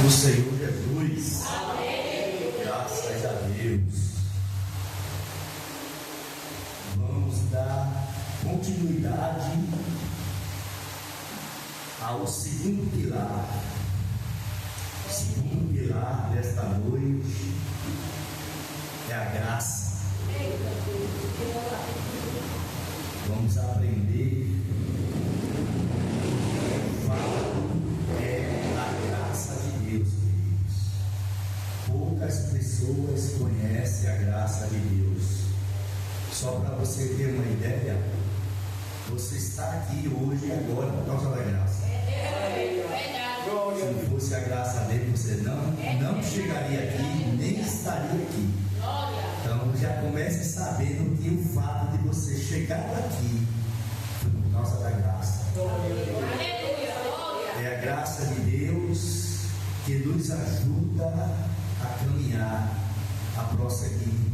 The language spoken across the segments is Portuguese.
do Senhor Jesus. Amém. Graças a Deus. Vamos dar continuidade ao segundo pilar. O segundo pilar desta noite é a graça. Vamos aprender o fato é a graça de Deus, queridos. Poucas pessoas conhecem a graça de Deus. Só para você ter uma ideia, você está aqui hoje e agora por causa da graça. Se não fosse a graça dele, você não chegaria aqui, nem estaria aqui. Então já comece sabendo que o fato de você chegar aqui foi por causa da graça. É a graça de Deus que nos ajuda a caminhar, a prosseguir.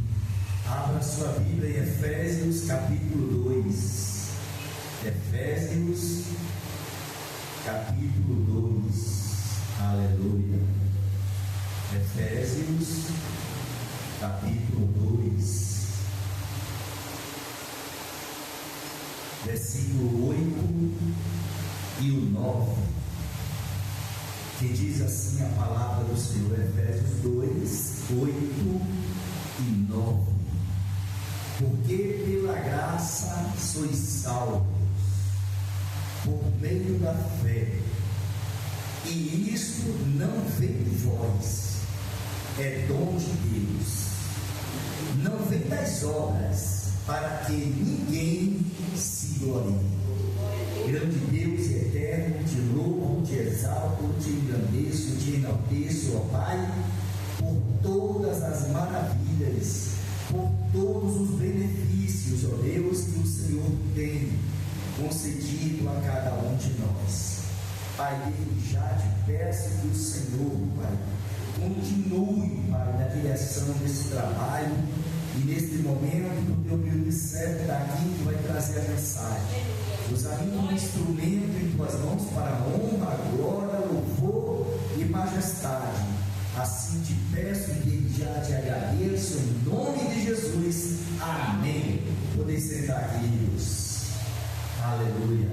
Abra sua Bíblia em Efésios capítulo 2. Efésios capítulo 2. Aleluia. Efésios capítulo 2, versículo 8 e o 9, que diz assim a palavra do Senhor. Efésios 2, 8 e 9. Porque pela graça sois salvos, por meio da fé, e isto não vem de vós, é dom de Deus, não vem das obras, para que ninguém se glorie. Grande Deus e eterno, te louvo, te exalto, te engrandeço, te enalteço, ó Pai, por todas as maravilhas, por todos os benefícios, ó Deus, que o Senhor tem concedido a cada um de nós. Pai, desde já te peço que o Senhor, Pai, continue, Pai, na direção desse trabalho, e neste momento o teu humilde servo está aqui que vai trazer a mensagem. Usa-me como instrumento em tuas mãos para a honra, glória, louvor e majestade. Assim te peço e desde já te agradeço em nome de Jesus. Amém. Podeis sentar, queridos. Aleluia.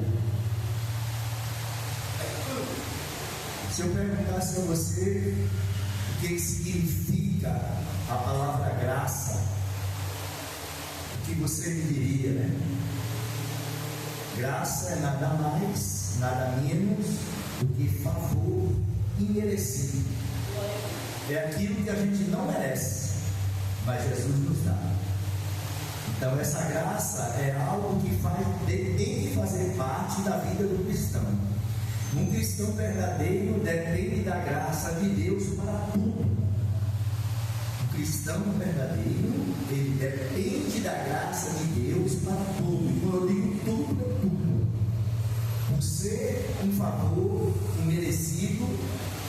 Se eu perguntasse a você o que significa a palavra graça, o que você me diria, né? Graça é nada mais, nada menos do que favor imerecido. É aquilo que a gente não merece, mas Jesus nos dá. Então essa graça é algo que tem que fazer parte da vida do cristão. Um cristão verdadeiro depende da graça de Deus para tudo. Um cristão verdadeiro, ele depende da graça de Deus para tudo. E quando eu digo tudo, é tudo. Por ser um favor imerecido,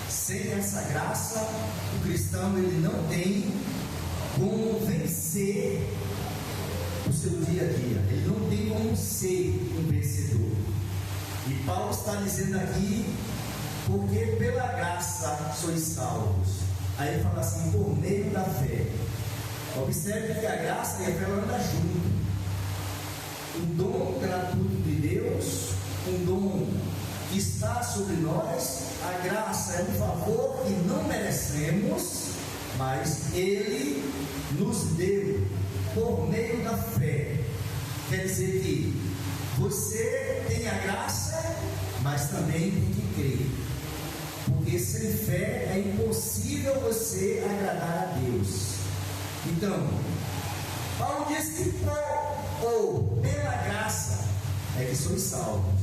sem essa graça, o cristão ele não tem como vencer o seu dia a dia. Ele não tem como ser um vencedor. E Paulo está dizendo aqui, porque pela graça sois salvos. Aí ele fala assim, por meio da fé. Observe que a graça e a fé andam junto. Um dom gratuito de Deus, um dom que está sobre nós. A graça é um favor que não merecemos, mas Ele nos deu por meio da fé. Quer dizer que você tem a graça, mas também tem que crer. Porque sem fé é impossível você agradar a Deus. Então, Paulo diz que pela graça é que sois salvos,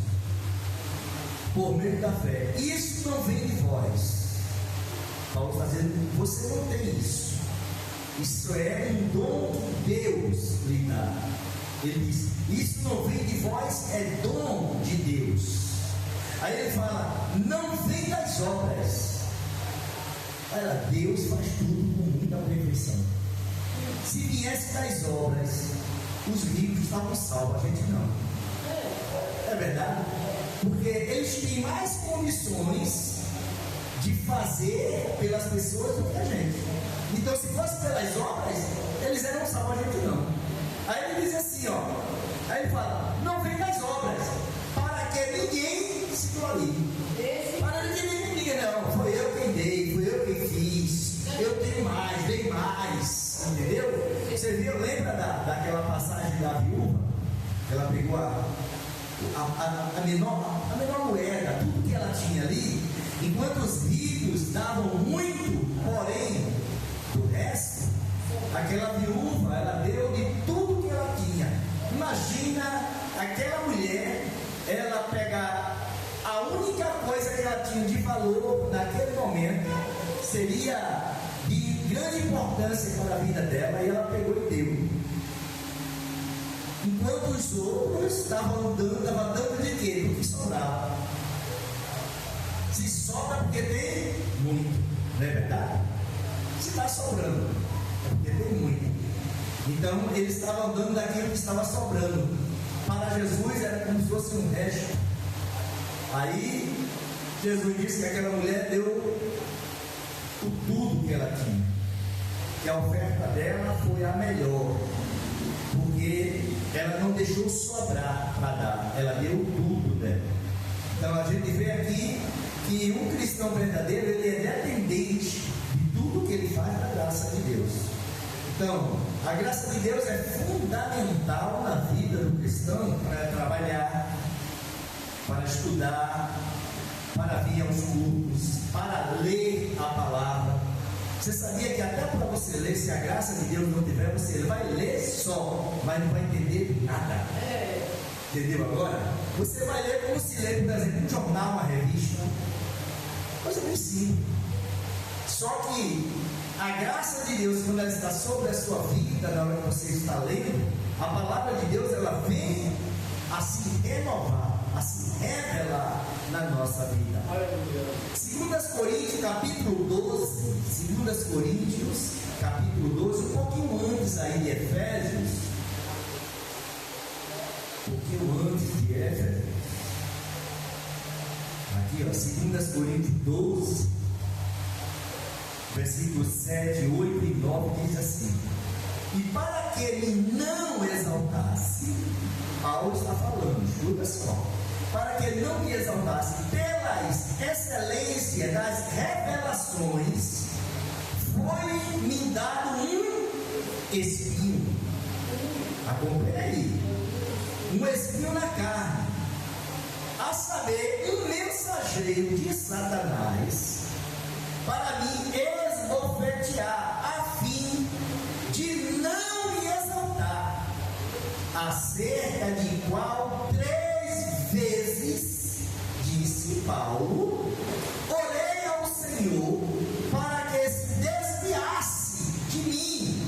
por meio da fé. Isso não vem de vós. Paulo está dizendo que você não tem isso. Isso é um dom que Deus lhe dá. Ele diz, isso não vem de vós, é dom de Deus. Aí ele fala, não vem das obras. Olha, Deus faz tudo com muita perfeição. Se viesse das obras, os ricos estavam salvos, a gente não. É verdade? Porque eles têm mais condições de fazer pelas pessoas do que a gente. Então, se fosse pelas obras, eles eram salvos, a gente não. Aí ele diz assim, ó. Aí ele fala: não vem das obras, para que ninguém se glorie. Para que ninguém diga: não, foi eu quem dei, foi eu quem fiz, eu tenho mais, dei mais. Entendeu? Você viu, lembra daquela passagem da viúva? Ela pegou a menor moeda, tudo que ela tinha ali, enquanto os ricos davam muito, porém, do resto, aquela viúva, ela deu de tudo que ela tinha. Imagina aquela mulher, ela pegar a única coisa que ela tinha de valor naquele momento, seria de grande importância para a vida dela, e ela pegou e deu. Enquanto os outros estavam dando de quê? Do que sobrava. Se sobra porque tem muito, não é verdade? Se está sobrando, é porque tem muito. Então eles estavam dando daquilo que estava sobrando. Para Jesus era como se fosse um resto. Aí Jesus disse que aquela mulher deu o tudo que ela tinha, que a oferta dela foi a melhor, porque ela não deixou sobrar para dar, ela deu tudo dela. Então a gente vê aqui que um cristão verdadeiro, ele é dependente de tudo que ele faz da graça de Deus. Então a graça de Deus é fundamental na vida do cristão, para trabalhar, para estudar, para vir aos cultos, para ler a palavra. Você sabia que até para você ler, se a graça de Deus não tiver, você vai ler só, mas não vai entender nada. Entendeu agora? Você vai ler como se lê, por exemplo, um jornal, uma revista, coisa bem simples. Só que a graça de Deus, quando ela está sobre a sua vida, na hora que você está lendo, a palavra de Deus, ela vem a se renovar, a se revelar na nossa vida. 2 Coríntios capítulo 12, 2 Coríntios capítulo 12, um pouquinho antes aí de Efésios, aqui ó, 2 Coríntios 12, versículos 7, 8 e 9 diz assim: e para que ele não exaltasse, Paulo está falando, escuta só, para que ele não me exaltasse pelas excelências das revelações, foi-me dado um espinho. Acompanha aí, um espinho na carne, a saber, um mensageiro de Satanás, para me esbofetear, a fim de não me exaltar, acerca de qual 3 vezes, disse Paulo, orei ao Senhor para que se desviasse de mim,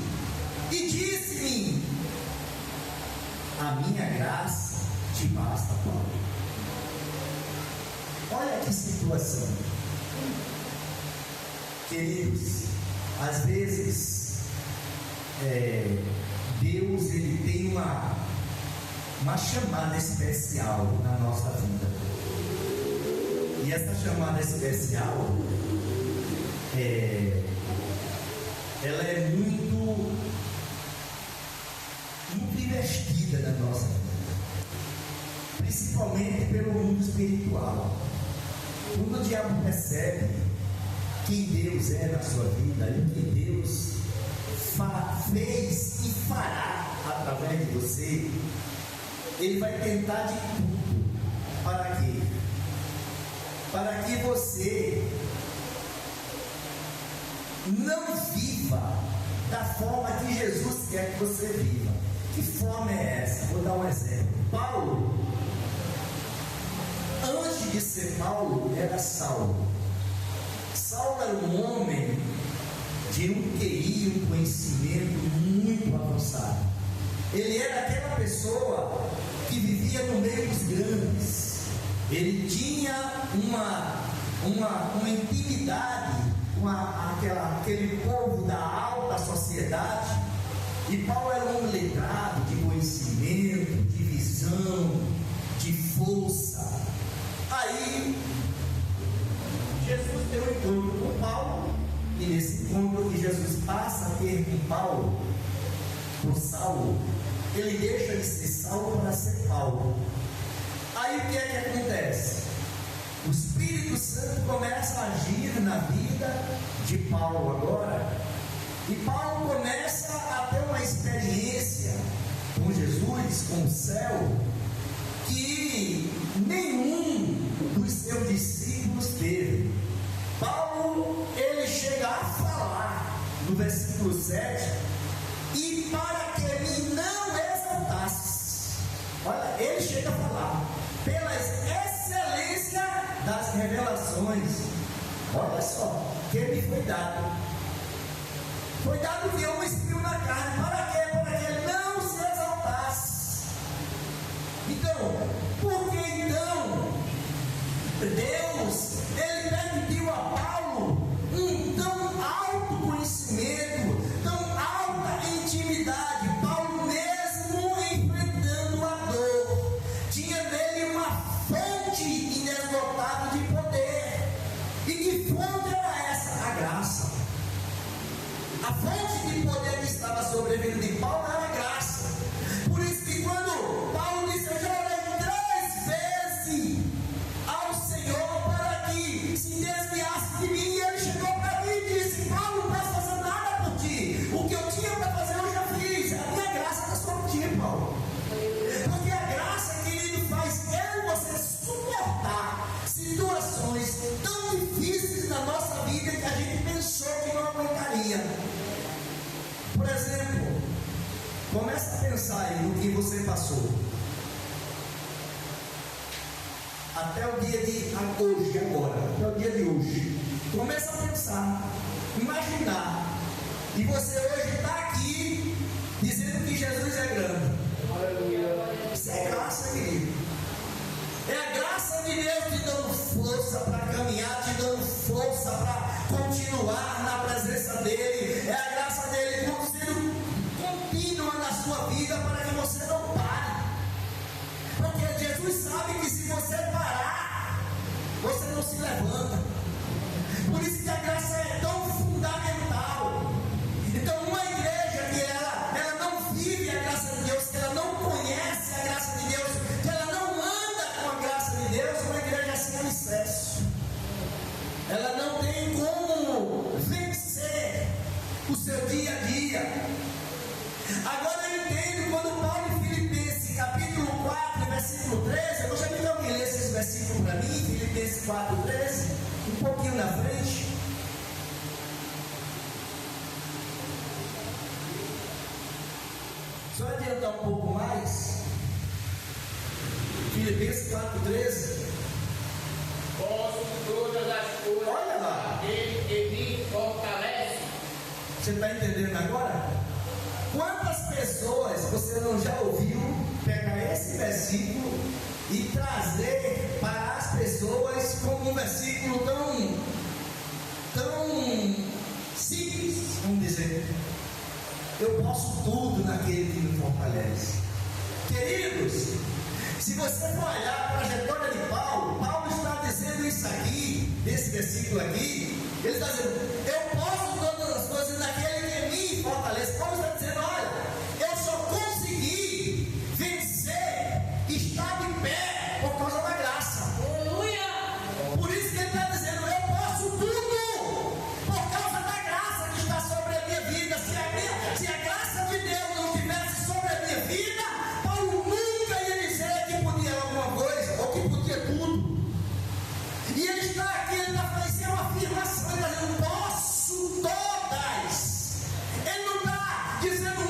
e disse-me: a minha graça te basta, Paulo. Olha que situação, queridos. Às vezes Deus, ele tem uma chamada especial na nossa vida, e essa chamada especial ela é muito investida na nossa vida, principalmente pelo mundo espiritual. Quando o diabo percebe quem Deus é na sua vida e o que Deus fez e fará através de você, ele vai tentar de tudo. Para quê? Para que você não viva da forma que Jesus quer que você viva. Que forma é essa? Vou dar um exemplo. Paulo, antes de ser Paulo, era Saulo. Saulo era um homem de um QI, um conhecimento muito avançado. Ele era aquela pessoa que vivia no meio dos grandes. Ele tinha uma intimidade com aquele povo da alta sociedade. E Paulo era um letrado de conhecimento, de visão, de força. Aí Jesus tem um encontro com Paulo, e nesse encontro que Jesus passa a ter com Paulo, por Saulo, ele deixa de ser Saulo para ser Paulo. Aí o que é que acontece? O Espírito Santo começa a agir na vida de Paulo agora, e Paulo começa a ter uma experiência com Jesus, com o céu, que nenhum dos seus discípulos teve. Paulo, ele chega a falar no versículo 7, e para que me não exaltasses. Olha, ele chega a falar pela excelência das revelações. Olha só, que me foi dado. Foi dado que um espinho na carne. Para quê? Para que ele não se exaltasse. Então, por que então Deus, ele permitiu a Paulo um tão alto conhecimento, tão alta intimidade? Paulo, mesmo enfrentando a dor, tinha nele uma fonte inesgotável de poder. E que fonte era essa? A graça. A fonte de poder que estava sobrevindo de Paulo era a graça. Por isso que quando Paulo disse: eu já orei 3 vezes ao Senhor para que se desviasse de mim, e ele chegou para mim e disse: Paulo, não posso fazer nada por ti, o que eu tinha para fazer eu já fiz, a minha graça está sobre ti, Paulo. Porque a graça, querido, faz eu e você suportar situações tão difíceis na nossa vida que a gente pensou que não aguentaria. Por exemplo, começa a pensar aí no que você passou até o dia de hoje, agora, até o dia de hoje. Começa a pensar, imaginar, e você hoje está aqui dizendo que Jesus é grande. Isso é graça, querido. É a graça de Deus te dando força para caminhar, te dando força para continuar na presença dEle. É a graça dEle sendo contínua na sua vida para que você não pare. Porque Jesus sabe que se você parar, você não se levanta. Por isso que a graça é tão fundamental. Então, uma igreja que ela não vive a graça de Deus, que ela não conhece a graça de Deus, que ela não anda com a graça de Deus, uma igreja sem alicerce. Ela não tem como vencer o seu dia a dia. Agora eu entendo quando Paulo em Filipenses capítulo 4, versículo 13, eu gostaria que alguém lesse esse versículo para mim, Filipenses 4, 13, um pouquinho na frente. Só adiantar um pouco mais. Filipenses 4, 13. Posso todas as coisas. Olha lá. Ele que me fortalece. Você está entendendo agora? Quantas pessoas você não já ouviu pegar esse versículo e trazer para as pessoas como um versículo tão simples, vamos dizer: eu posso tudo naquele que me fortalece. Queridos, se você for olhar a trajetória de Paulo, Paulo está dizendo isso aqui, desse versículo aqui, ele está dizendo: eu posso todas as coisas naquele que me fortalece. Paulo está dizendo: olha, eu só consegui vencer, estar de pé por causa da graça. Aleluia! Por isso que ele está dizendo: eu posso tudo por causa da graça que está sobre a minha vida. Se a graça de Deus não estivesse sobre a minha vida, Paulo nunca ia dizer que podia alguma coisa, ou que podia tudo. E ele está aqui, ele está fazendo uma afirmação, ele está dizendo: posso todas. Ele não está dizendo 1,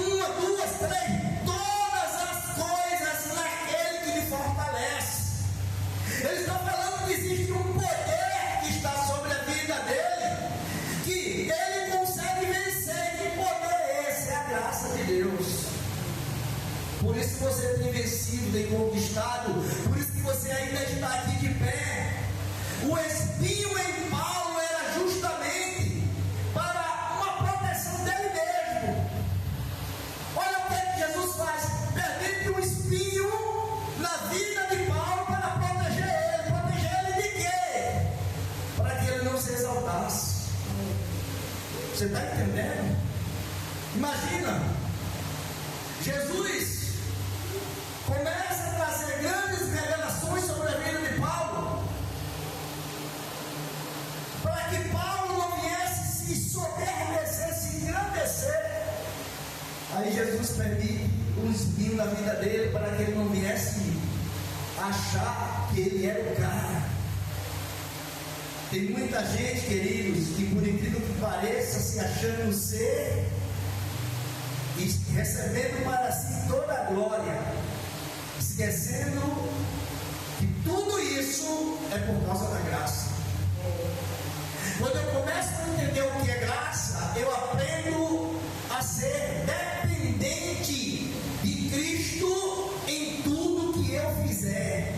2, 3, todas as coisas naquele que me fortalece. Ele está falando que existe um poder que está sobre a vida dele, que ele consegue vencer. Que poder é esse? É a graça de Deus. Por isso que você tem vencido, tem conquistado, por isso que você ainda está aqui de pé. O espinho em Paulo era justamente para uma proteção dele mesmo. Olha o que Jesus faz: permite um espinho na vida de Paulo para proteger ele. Proteger ele de quê? Para que ele não Você está entendendo? Imagina, Jesus começa a trazer grandes revelações sobre a vida de Paulo, para que Paulo não viesse se soberbecer, se engrandecer. Aí Jesus permite um espinho na vida dele, para que ele não viesse achar que ele era o cara. Tem muita gente, queridos, que por incrível que pareça, se achando ser e recebendo para si toda a glória, esquecendo que tudo isso é por causa da graça. Quando eu começo a entender o que é graça, eu aprendo a ser dependente de Cristo em tudo que eu fizer.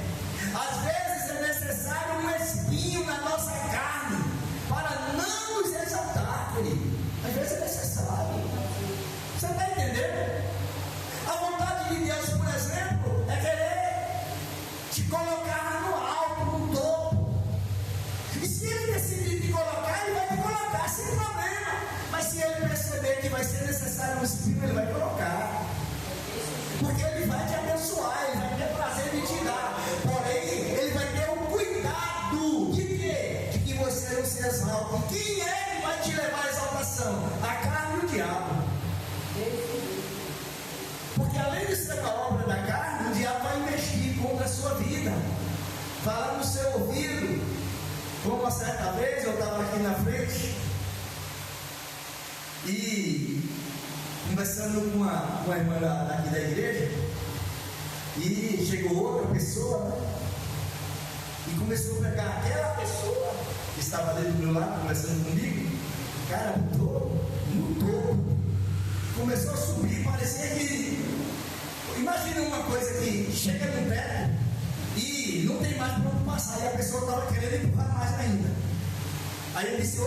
Às vezes é necessário um espinho na nossa carne para não nos exaltar, querido. Às vezes é necessário. Você está entendendo? A vontade de Deus, por exemplo, é querer te colocar no alto, no topo. E se ele decidir te colocar, ele vai te colocar sem problema. Mas se ele perceber que vai ser necessário um espinho, ele vai colocar. Porque ele vai te abençoar, ele vai ter prazer de te dar. Porém, ele vai ter um cuidado de quê? De que você não se exalte. Quem é que vai te levar à exaltação? A carne e o diabo. Porque além de ser uma obra da carne, o diabo vai investir contra a sua vida. Falar no seu ouvido. Como uma certa vez eu estava aqui na frente e conversando com uma irmã daqui da igreja, e chegou outra pessoa, né? E começou a pegar aquela pessoa que estava ali do meu lado conversando comigo, cara, no topo, começou a subir, parecia que, imagina uma coisa que chega no teto e não tem mais para onde passar, e a pessoa estava querendo empurrar mais ainda. Aí ele disse,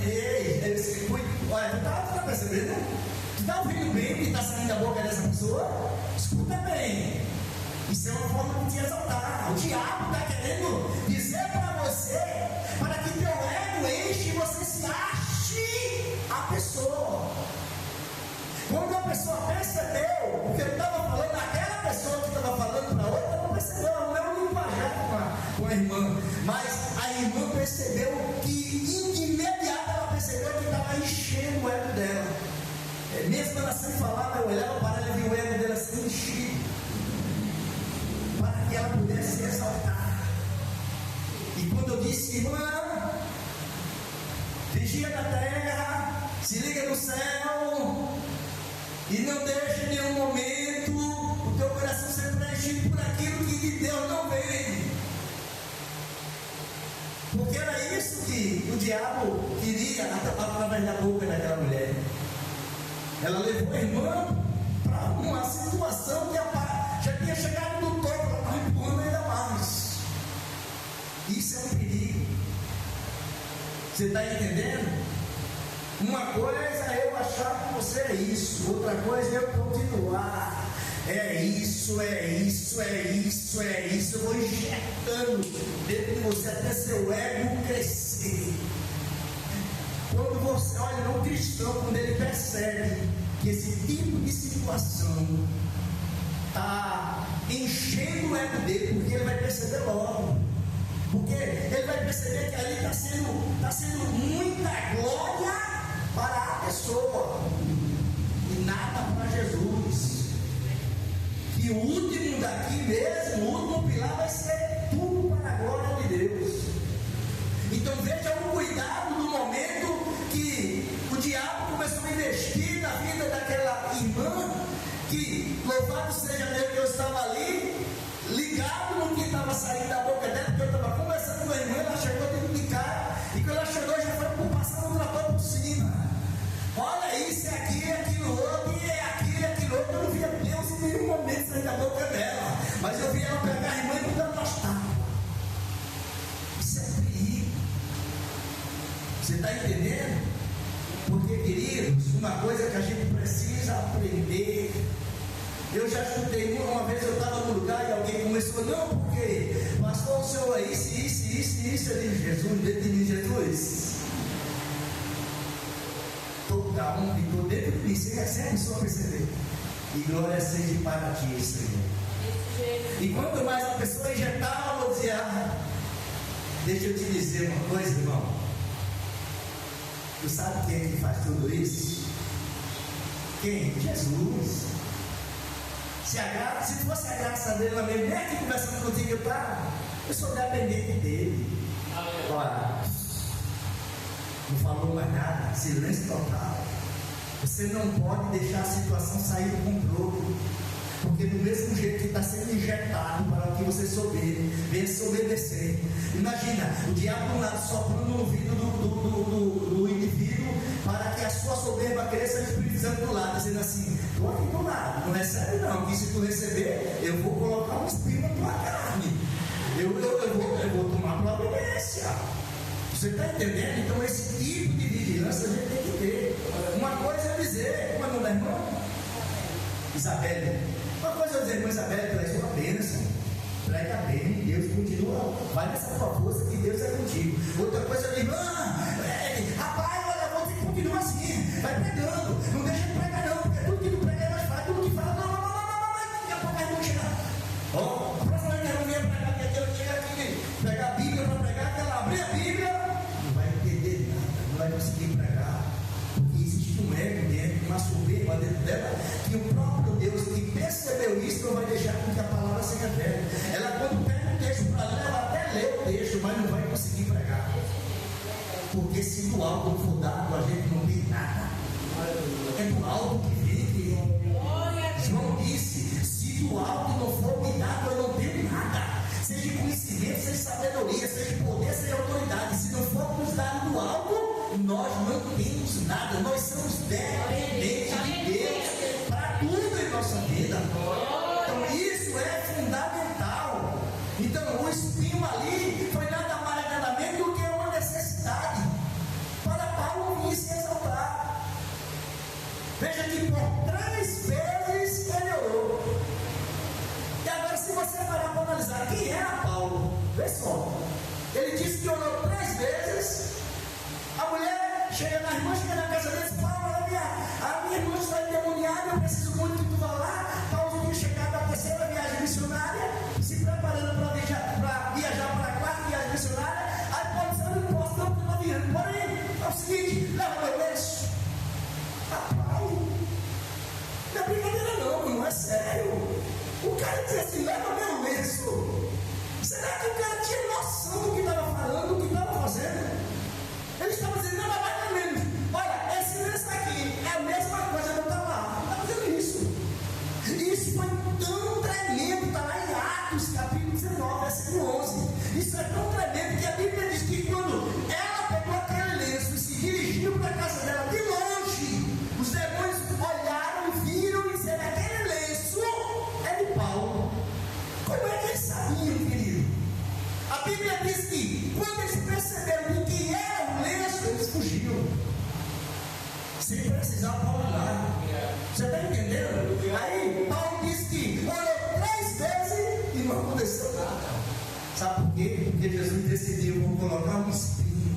ele disse, olha, tu tá percebendo? Tu está ouvindo bem o que está saindo da boca dessa pessoa? Escuta bem. Isso é uma forma de te exaltar. O diabo está querendo dizer para você, para que teu ego enche e você se ache a pessoa. Quando a pessoa percebeu o que eu estava falando, aquela pessoa que estava falando para outra não percebeu, não é um linguajar com a irmã, mas a irmã percebeu que de imediato ela percebeu que estava enchendo o ego dela. Mesmo ela sem falar, eu olhava para ela e vi o ego dela sendo enchido, para que ela pudesse se exaltar. E quando eu disse, irmã, vigia na terra, se liga no céu, e não deixe em nenhum momento o teu coração ser preenchido por aquilo que de Deus não vem. Porque era isso que o diabo queria através da boca daquela mulher. Ela levou a irmã para uma situação que já tinha chegado no topo, ela estava empurrando ainda mais. Isso é um perigo. Você está entendendo? Uma coisa é eu achar que você é isso, outra coisa é eu continuar. É isso, eu vou injetando dentro de você até seu ego crescer. Quando você olha no cristão, quando ele percebe que esse tipo de situação está enchendo o ego dele, porque ele vai perceber logo. Porque ele vai perceber que ali está sendo muita glória para a pessoa e nada para Jesus. Que o último daqui mesmo, o último pilar vai ser tudo para a glória de Deus. Então veja o cuidado do momento que o diabo começou a investir na vida daquela irmã, que louvado seja Deus que eu estava ali, ligado no que estava saindo da boca dela, porque eu estava conversando com a irmã, ela chegou dentro de casa, e quando ela chegou já foi passando o trator por cima. Olha isso, é aquilo outro, e é aquilo outro. Eu não via Deus em nenhum momento sair da boca dela, mas eu vi ela pegar a irmã e mudar afastar. Isso é perigo. Você está entendendo? Porque, queridos, uma coisa que a gente precisa aprender. Eu já escutei uma vez, eu estava no lugar e alguém começou, não, porque pastor, o senhor é isso. Eu disse, Jesus, dentro de mim, Jesus. colocar um pintor dentro de mim, você recebe só perceber. E glória seja para ti, Senhor. E quanto mais a pessoa injetar, eu vou dizer, deixa eu te dizer uma coisa, irmão. Tu sabe quem é que faz tudo isso? Quem? Jesus. Se fosse a graça dele, eu nem aqui conversando contigo, eu sou dependente dele. Olha, não falou mais nada, silêncio total. Você não pode deixar a situação sair do controle, porque do mesmo jeito que está sendo injetado para que você venha se obedecer. Imagina, o diabo do lado soprando no ouvido do indivíduo para que a sua soberba cresça, e o Espírito Santo do lado, dizendo assim: estou aqui do lado, não recebe não, que se tu receber, eu vou colocar um espinho na tua carne, eu vou tomar providência. Você está entendendo? Então esse tipo de vigilância a gente tem que ter. Uma coisa é dizer, como é o nome da irmã? Isabelle. Uma coisa é dizer, irmã Isabelle, tu és uma bênção, prega bem, Deus continua, vai nessa tua força que Deus é contigo. Outra coisa é dizer, rapaz, olha, vou ter que continuar assim, vai pregando, não deixa de pregar não, porque tudo que tu prega é mais fácil, tudo que fala, não, daqui a pouco a irmã chegar. A próxima vez que a irmã vier pregar aqui, ela chega aqui, pegar a Bíblia para pregar, que ela abrir a Bíblia, não vai entender nada, não vai conseguir pregar, porque existe um ego dentro, uma soberba dentro dela, que o próprio Deus que percebeu isso não vai deixar com que a palavra seja velha. Ela, quando pega o texto para ler, ela até lê o texto, mas não vai conseguir pregar, porque se do alto não for dado, a gente não tem nada. É do alto que vem. João disse: se do alto não for me dado, eu não tenho nada. Seja conhecimento, seja sabedoria, seja poder, seja autoridade. Se não for nos dado do alto, nós não temos nada. Nós somos dependentes de Deus para tudo em nossa vida. Então isso é fundamental. Então o espinho ali foi nada mais nada menos do que uma necessidade para Paulo vir se exaltar. Veja que por 3 vezes ele orou. E agora, se você parar para analisar quem era Paulo, vê só, ele disse que orou 3 vezes. A mulher chega na irmã, chega na casa dele e diz: Paulo, a minha irmã está endemoniada, eu preciso muito que tu vá lá. Paulo tinha chegado à 3ª viagem missionária, se preparando para viajar para a 4ª viagem missionária. Aí Paulo disse: eu não posso, não, porque eu estou viajando. Porém, é o seguinte, leva meu lenço. Rapaz, não é brincadeira não é sério. O cara dizia assim: leva meu lenço. Será que o cara tinha noção do que estava falando, do que estava fazendo? Ele estava dizendo nada mais ou menos: olha, esse lenço aqui é a mesma coisa que eu estava lá. Está fazendo isso. Isso foi tão tremendo, está lá em Atos, capítulo 19, versículo 11. Isso é tão tremendo que a Bíblia diz que quando ela pegou aquele lenço e se dirigiu para a casa dela de longe, os demônios olharam e viram e disseram: aquele lenço é de Paulo. Como é que eles sabiam, querido? A Bíblia diz que quando eles perceberam de quem era o lenço, eles fugiram, sem precisar Paulo lá. Você está entendendo? Aí Paulo diz que orou 3 vezes e não aconteceu nada. Sabe por quê? Porque Jesus decidiu: vou colocar um espinho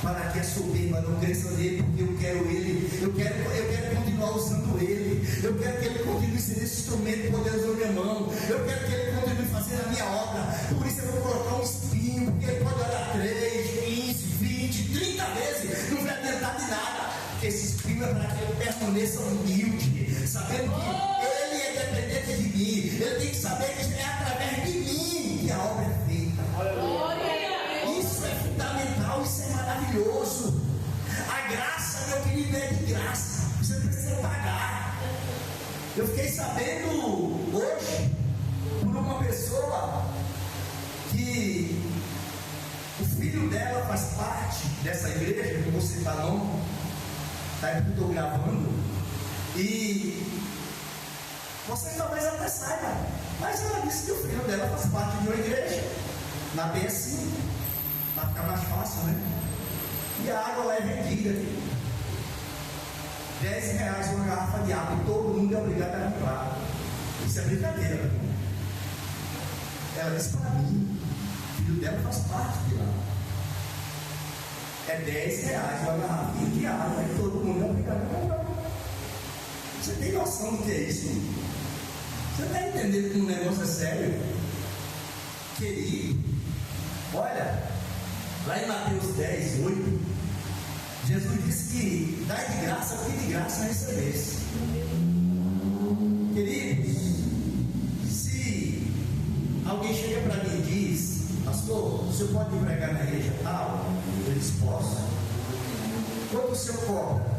para que a soberba não cresça nele, porque eu quero ele, eu quero continuar usando ele, eu quero que ele continue sendo esse instrumento poderoso na minha mão, eu quero que ele continue fazendo a minha obra. Por isso eu vou colocar um espinho, porque ele pode orar 3, 15, 20, 30 vezes, não vai adiantar de nada, porque esse espinho é para que eu permaneça humilde, sabendo que ele é dependente de mim, ele tem que saber que é através de mim que a obra é feita. Isso é fundamental, isso é maravilhoso. A graça, meu querido, é de graça, você precisa pagar. Eu fiquei sabendo hoje por uma pessoa que o filho dela faz parte dessa igreja, que eu vou citar não, está aí que eu estou gravando, e você talvez até saiba, mas ela disse que o filho dela faz parte de uma igreja na PS5, para ficar mais fácil, né? E a água lá é vendida, R$10 uma garrafa de água, e todo mundo é obrigado a comprar. Isso é brincadeira, né? Ela disse para mim: o filho dela faz parte de lá. É R$10 uma garrafinha de água, e todo mundo é obrigado noção do que é isso? Você está entendendo que o negócio é sério? Querido, olha, lá em Mateus 10, 8, Jesus disse que dai de graça o que de graça recebesse. Queridos, se alguém chega para mim e diz: pastor, o senhor pode pregar na igreja tal? Eu disse: posso. Quanto o senhor cobra?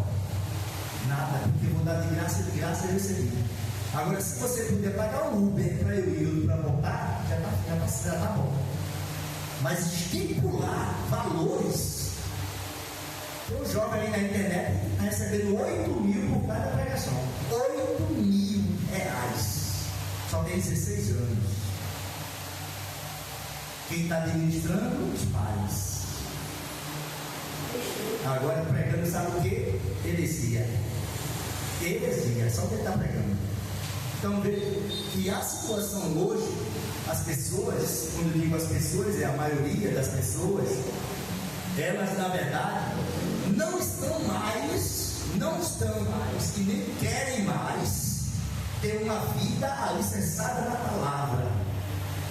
Nada, porque eu vou dar de graça eu recebi. Agora, se você puder pagar um Uber para eu ir ou para voltar, já tá bom. Mas estipular valores. Tem um jovem aí na internet recebendo 8 mil por cada pregação. 8 mil reais. Só tem 16 anos. Quem está administrando? Os pais. Agora pregando, sabe o que? Heresia, só que ele está pregando. Então veja que a situação hoje, as pessoas, quando eu digo as pessoas, é a maioria das pessoas, elas na verdade não estão mais e nem querem mais ter uma vida alicerçada na palavra.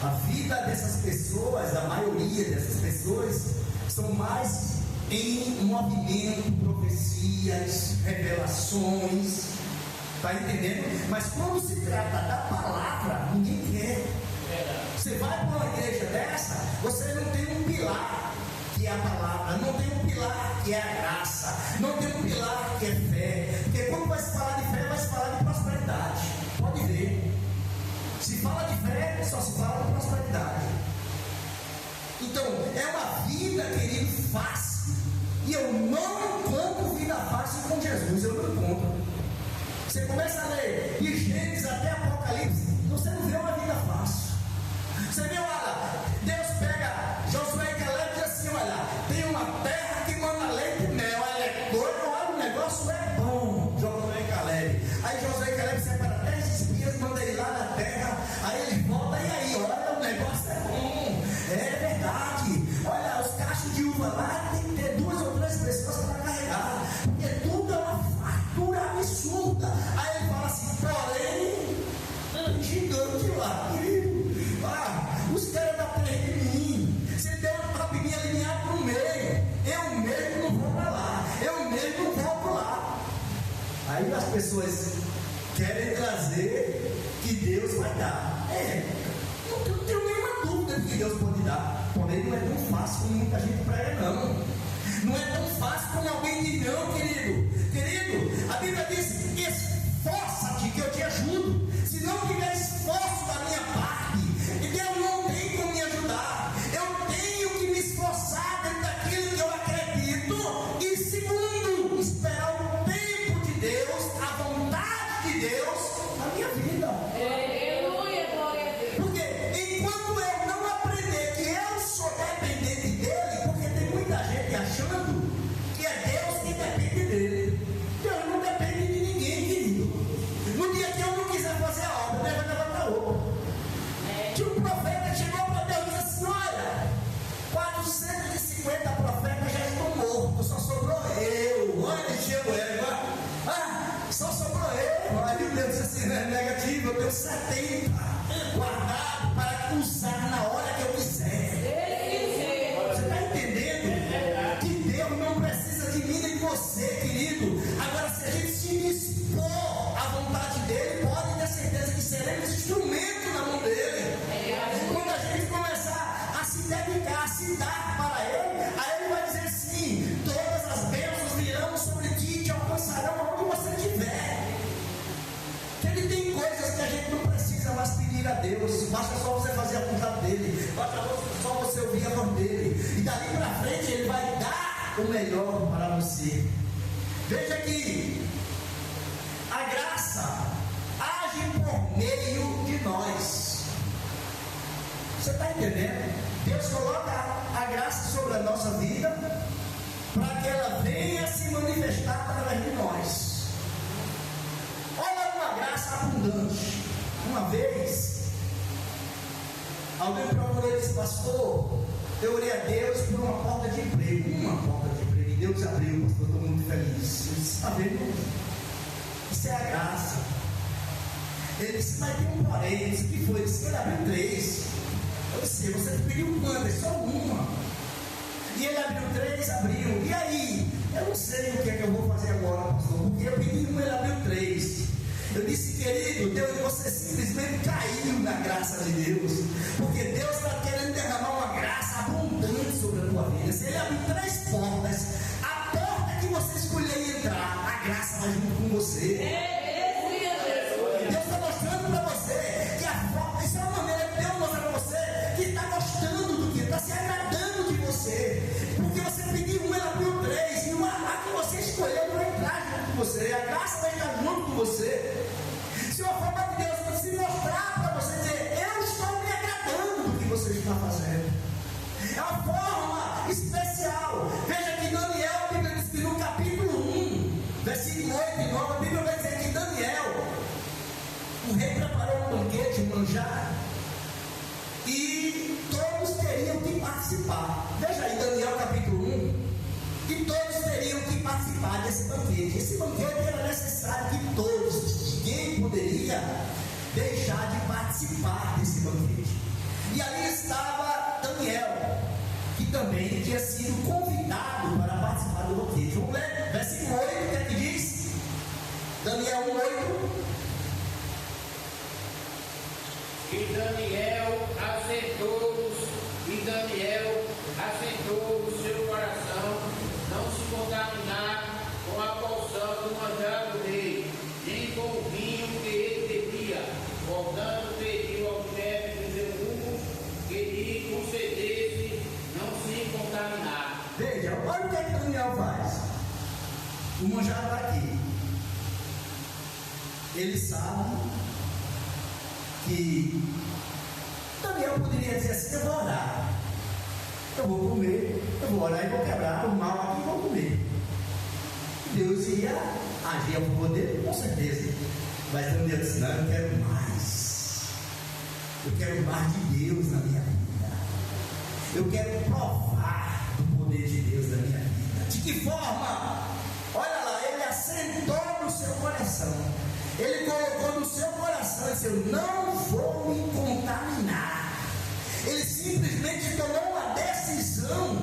A vida dessas pessoas, a maioria dessas pessoas, são mais em movimento, profecias, revelações, está entendendo? Mas quando se trata da palavra, ninguém quer. Você vai para uma igreja dessa, você não tem um pilar que é a palavra, não tem um pilar que é a graça, não tem um pilar que é fé, porque quando vai se falar de fé, vai se falar de prosperidade. Pode ver, se fala de fé, só se fala de prosperidade. Então, é uma vida, querido, fácil. E eu não encontro vida fácil com Jesus, eu não encontro. Você começa a ler de Gênesis até Apocalipse, você não vê uma vida fácil. Você vê, olha, Deus pega Josué e Caleb e diz assim: olha, tem uma terra que manda leite e mel, ela é doida, olha, o negócio é bom. Josué e Caleb. Aí Josué e Caleb separa 10 espias, manda ele lá na terra, aí ele volta, e aí, olha, o negócio é bom, é verdade. Olha, os cachos de uva lá tem que ter 2 ou 3 pessoas para carregar, porque tudo é uma fartura absurda. Aí ele fala assim: porém, gigante lá, querido. Os caras da terra de mim. Você deu uma tapinha alinhada no meio. Eu mesmo não vou para lá. Eu mesmo não vou para lá. Aí as pessoas querem trazer que Deus vai dar. Não tenho nenhuma dúvida de que Deus pode dar. Porém, não é tão fácil como muita gente prega, não. Não é tão fácil como alguém diz, não, querido. Querido, a Bíblia diz: esforça-te que eu te ajudo. Se não tiver esforço da minha parte, Deus não tem como me ajudar. Eu tenho que me esforçar dentro daquilo que eu acredito. E segundo, esperar o tempo de Deus, a vontade de Deus na minha vida. Aleluia, glória a Deus. Porque enquanto eu não aprender que eu sou dependente dele, porque tem muita gente achando que é Deus que depende dele. Deus não depende de ninguém, querido. No dia que eu não quiser fazer a obra, Deus vai levantar outra. Que um profeta chegou para Deus e disse assim: olha, 450 profetas já estão mortos, só sobrou eu. Olha, ele chegou agora. Só sobrou eu. Aí Deus disse assim: não é negativo, eu tenho 70 guardado para usar na hora que eu quiser. Você está entendendo? Que Deus não precisa de mim nem de você, querido. Agora, se a gente se dispor à vontade dele, pode ter certeza que seremos instrumento na mão dele. Quando a gente começar a se dedicar, a se dar para ele, aí ele vai dizer assim: todas as bênçãos virão sobre ti e te alcançarão onde você estiver. Que ele tem coisas que a gente não precisa mais pedir a Deus, basta só você fazer a vontade dele, basta só você ouvir a voz dele, e dali para frente ele vai dar o melhor para você. Veja que a graça age por meio de nós. Você está entendendo? Deus coloca a graça sobre a nossa vida para que ela venha se manifestar através de nós. Olha uma graça abundante. Uma vez, alguém procurou e disse: pastor, eu orei a Deus por uma porta de emprego. E Deus abriu, pastor, estou muito feliz. Eu disse: está vendo? Isso é a graça. Ele disse, mas tem um porém. Ele disse, o que foi? Ele disse, ele abriu 3. Eu disse, você pediu quantas? Só uma. E ele abriu 3, abriu. E aí? Eu não sei o que é que eu vou fazer agora, pastor, porque eu pedi uma, ele abriu 3. Eu disse, querido, Deus, você simplesmente caiu na graça de Deus, porque Deus está querendo derramar uma graça abundante sobre a tua vida. Se ele abriu 3 portas, a porta que você escolher entrar, a graça vai junto com você. Deus está mostrando para você que a forma, isso é uma maneira de Deus mostrar para você que está gostando do que, está se agradando de você, porque você pediu uma, ele abriu 3, e a que você escolheu vai entrar junto com você, a graça vai estar junto com você. Se uma forma de Deus para se mostrar para você, dizer, eu estou me agradando do que você está fazendo, é uma forma especial. Veja que Daniel, a Bíblia diz que no capítulo 1, versículo 8 e 9, a Bíblia vai dizer que Daniel, o rei preparou um banquete, um manjar, e todos teriam que participar. Veja aí Daniel capítulo 1, que todos teriam que participar desse banquete. Esse banquete era necessário que todos, ninguém poderia deixar de participar desse banquete. E ali estava Daniel, que também tinha sido convidado para participar do banquete. Vamos ler, versículo 8, o que é que diz? Daniel 1:8. E Daniel assentou no seu coração não se contaminar com a porção do manjar do rei, nem com o vinho que ele bebia. Portanto, pediu ao chefe dos eunucos que lhe concedesse não se contaminar. Veja, olha o que é que Daniel faz. O manjar está aqui. Ele sabe que Daniel poderia dizer assim, eu vou orar, eu vou comer, eu vou orar e vou quebrar o mal aqui e vou comer. Deus ia agir a favor dele, com certeza. Mas Daniel disse, não, eu quero mais. Eu quero mais de Deus na minha vida. Eu quero provar do poder de Deus na minha vida. De que forma? Olha lá, ele assentou no seu coração. Ele colocou no seu coração e disse, eu não vou me contaminar. Ele simplesmente tomou uma decisão,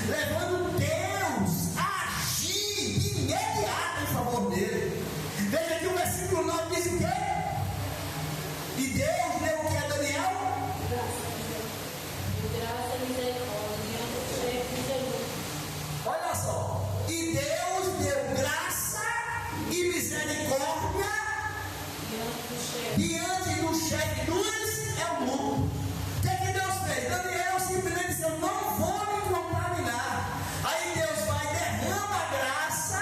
levando Deus a agir de imediato em favor dele. Veja que o versículo 9 diz o quê? E Deus deu o que a Daniel? Graça e misericórdia diante do chefe dos eunucos. Olha só, e Deus deu graça e misericórdia diante do chefe dos eunucos. O que é que Deus fez? Daniel simplesmente disse, eu não vou me contaminar. Aí Deus vai derramar graça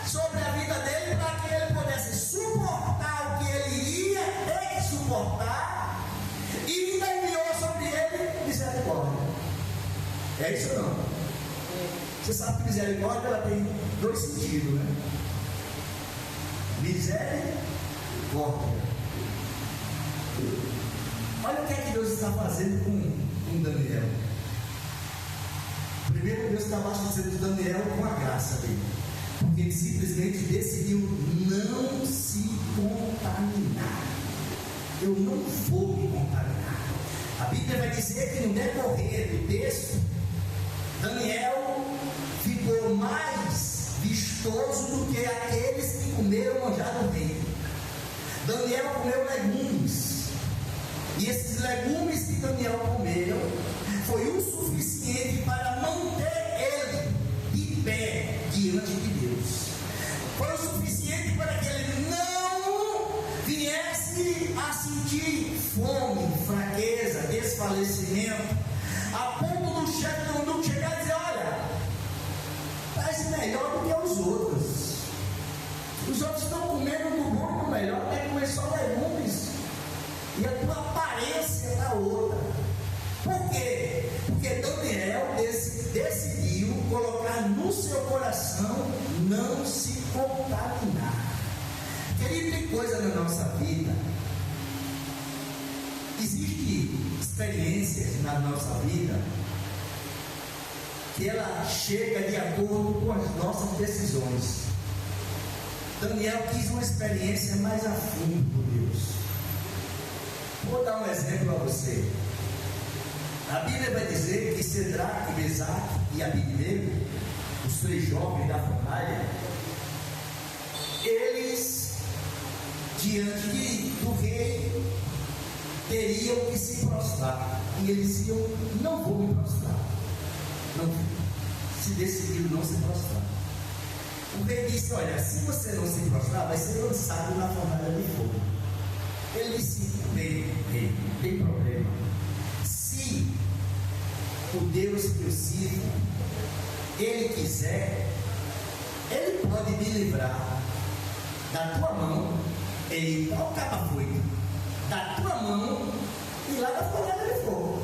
sobre a vida dele para que ele pudesse suportar o que ele iria ter que suportar, e ainda enviou sobre ele misericórdia. É isso ou não? Você sabe que misericórdia ela tem 2 sentidos, né? Misericórdia. Olha o que é que Deus está fazendo com Daniel. Primeiro, Deus está abastecendo Daniel com a graça dele, porque ele simplesmente decidiu não se contaminar. Eu não vou me contaminar. A Bíblia vai dizer que no decorrer do texto, Daniel ficou mais vistoso do que aqueles que comeram o manjar do rei. Daniel comeu legumes, e esses legumes que Daniel comeu foi o suficiente para manter ele de pé diante de Deus. Foi o suficiente para que ele não viesse a sentir fome, fraqueza, desfalecimento, a ponto do chefe do eunuco chegar e dizer, olha, parece melhor do que os outros. Os outros estão comendo do bom e do melhor, tem que comer só legumes, e a tua aparência está outra. Por quê? Porque Daniel decidiu colocar no seu coração não se contaminar. Querido, tem coisa na nossa vida, existem experiências na nossa vida que ela chega de acordo com as nossas decisões. Daniel quis uma experiência mais a fundo com Deus. Vou dar um exemplo a você. A Bíblia vai dizer que Cedraque, Mesaque e Abednego, os 3 jovens da fornalha, eles, diante do rei, teriam que se prostrar. E eles diziam: não vou me prostrar. Não, se decidiram não se prostrar. O rei disse: olha, se você não se prostrar, vai ser lançado na fornalha de fogo. Ele disse: rei, não tem problema. Se o Deus que eu sirvo, Ele quiser, Ele pode me livrar da tua mão, Ele tocava fogo, da tua mão e lá da fornalha de fogo.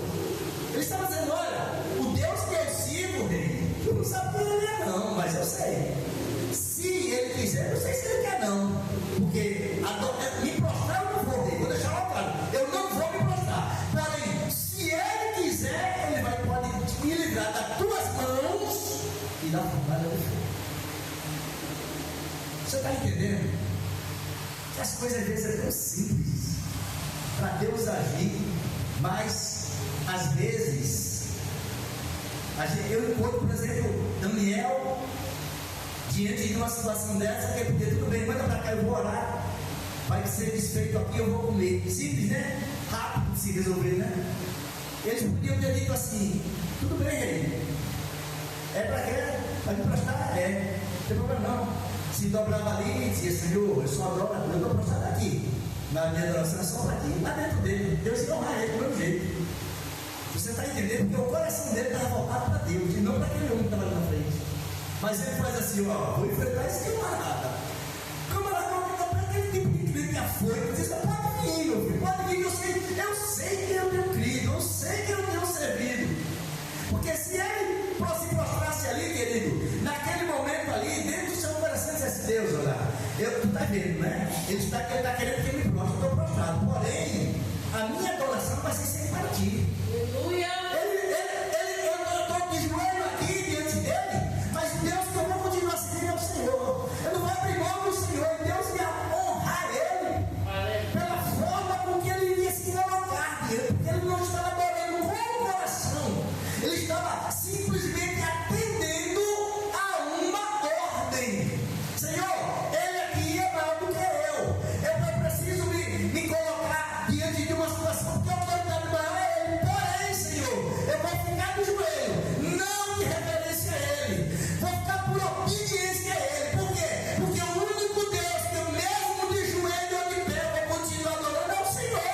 Ele estava dizendo: olha, o Deus que eu sirvo, rei, tu não sabe quem Ele é não, mas eu sei. Se Ele quiser, eu sei se Ele quer não, porque me prostrar eu não vou, rei, vou deixar lá claro, eu não vou me prostrar. Porém, se Ele quiser, Ele pode me livrar das tuas mãos e da fornalha de fogo. Você está entendendo? Que as coisas às vezes é tão simples para Deus agir, mas às vezes eu encontro, por exemplo, Daniel diante de uma situação dessa, que porque tudo bem, manda para cá, eu vou orar, vai ser desfeito aqui, eu vou comer. Simples, né? Rápido de se resolver, né? Eles podiam ter dito assim: tudo bem, rei, é para quê? Vai me prestar? É, não tem problema não. Se dobrava ali e dizia: Senhor, eu sou adorador, eu estou prostrado aqui, na minha adoração é só para aqui, lá dentro dele. Deus ia honrar ele do meu jeito. Você está entendendo? Porque o coração dele estava voltado para Deus e não para aquele homem que estava ali na frente. Mas ele faz assim: ó, vou enfrentar esse camarada. Camarada, para aquele tipo de crime que afoito, diz: pode vir, meu filho, pode vir, eu sei que eu tenho crido, eu sei que eu tenho servido. Porque se ele se prostrasse ali, querido, naquele momento ali, dentro do seu coração, dissesse: Deus, olha, tu está vendo, né? Ele está querendo que eu me prostre, eu estou prostrado. Porém, a minha adoração vai ser sem para ti. Aleluia! Eu estou de joelho aqui diante dele, mas Deus, que eu vou continuar servindo ao Senhor. Eu não vou abrir mão do Senhor, e Deus ia honrar ele pela forma com que ele iria se colocar diante, porque ele não estava adorando com o coração, ele estava simplesmente atendendo a uma ordem. Senhor, ele aqui é maior do que eu preciso me colocar diante de uma situação que a autoridade maior é ele. Porém, Senhor, eu vou ficar de joelho, não de reverência a ele, vou ficar por obediência a ele. Por quê? Porque o único Deus que eu mesmo de joelho ou de pé vou continuar adorando é o Senhor.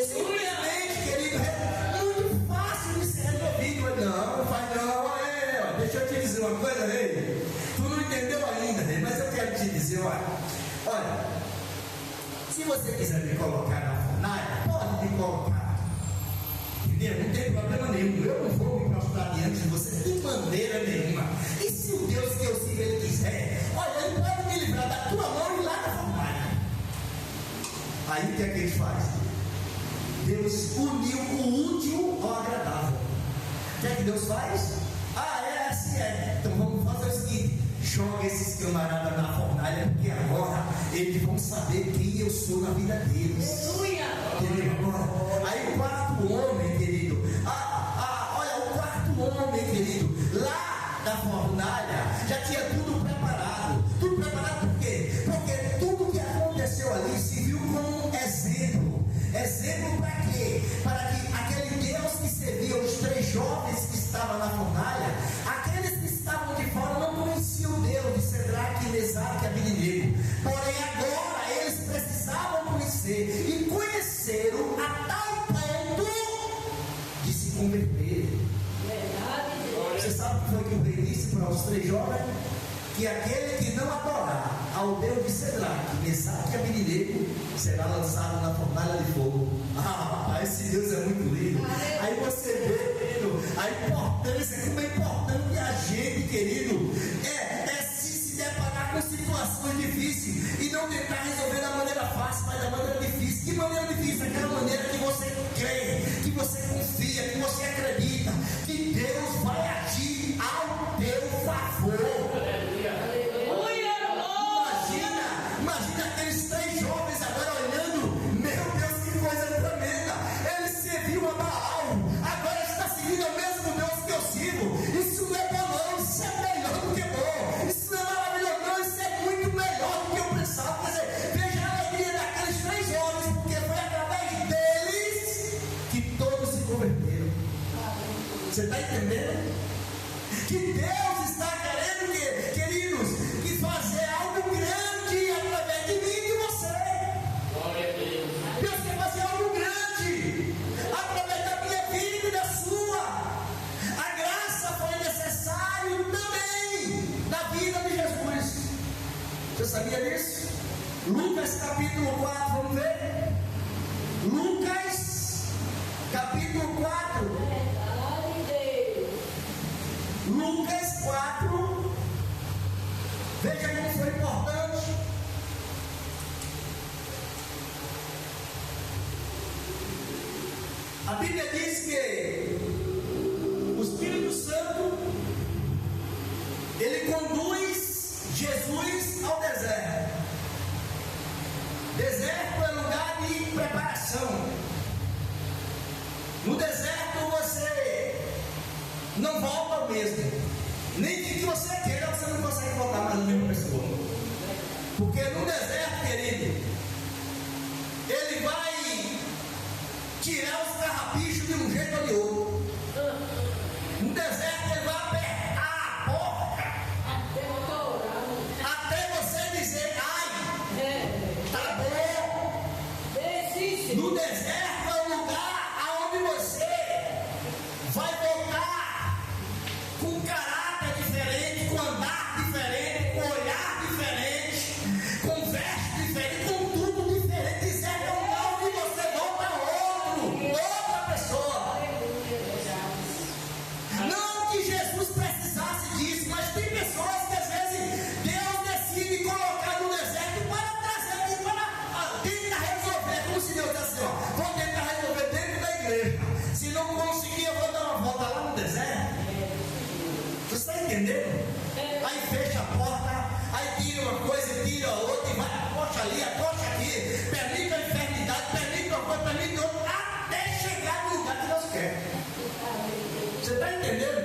Simplesmente, querido, é muito fácil de ser resolvido. Não faz não. Deixa eu te dizer uma coisa, rei. Tu não entendeu ainda, rei, mas eu quero te dizer: olha, se você quiser me colocar na fornalha, pode me colocar, entendeu? Não tem problema nenhum, eu não vou me prostrar diante de você de maneira nenhuma. E se o Deus que eu sigo ele quiser, olha, ele pode me livrar da tua mão e lá da fornalha. Aí o que é que ele faz? Deus uniu o útil ao agradável. O que é que Deus faz? É assim é. Então vamos fazer o seguinte: joga esses camaradas na fornalha, porque agora eles vão saber quem eu sou na vida deles. Aleluia! Entendeu? Agora, aí o quarto homem, querido, olha, o quarto homem, querido, lá da fornalha, já tinha tudo preparado. Tudo preparado por quê? Porque tudo que aconteceu ali se viu como um exemplo. Exemplo para quê? Para que aquele Deus que servia os 3 jovens que estavam na fornalha, aqueles que estavam de fora não conheciam o Deus de Cedraque, Mesaque e Abednego. Porém, agora eles precisavam conhecer, e conheceram a tal ponto de se converter. Você sabe o que foi que o rei disse para os 3 jovens? Que aquele que não adorar ao Deus de Cedraque, Mesaque e Abednego será lançado na fornalha de fogo. Esse Deus é muito lindo. Aí você vê, querido, a importância, como é importante a gente, querido, é se deparar com situações difíceis e não tentar resolver da maneira fácil, mas da maneira difícil. Que maneira difícil? Aquela maneira que você crê, que você confia, que você acredita que Deus vai agir ao teu favor. Imagina aqueles 3 jovens agora olhando: meu Deus, que coisa Você sabia disso? Lucas capítulo 4, vamos ver? Lucas capítulo 4. Lucas 4. Veja como foi importante. A Bíblia diz que o Espírito Santo ele conduz Jesus ao deserto. Deserto é lugar de preparação. No deserto você não volta ao mesmo. Nem que você queira, você não consegue voltar mais na mesma pessoa. Porque no deserto, querido, ele vai tirar os carrapichos de um jeito ou de outro. No deserto ele vai apertar a porta até você dizer, ai, tá bom. No deserto é o lugar aonde você vai voltar com caráter diferente, com andar diferente, com olhar diferente, com veste diferente, com tudo diferente. Deserto é o lugar onde você volta outra pessoa. Não que Jesus precisasse disso, mas tem pessoas que às vezes Deus decide colocar no deserto para trazer aqui, para tentar resolver. Como se Deus dissesse assim, ó, vou tentar resolver dentro da igreja. Se não conseguir, eu vou dar uma volta lá no deserto. Você está entendendo? Aí fecha a porta, aí tira uma coisa, tira a outra, e vai, acocha ali, acocha aqui, permite a enfermidade, permite uma coisa, permite outra, até chegar no lugar que Deus quer. Você está entendendo?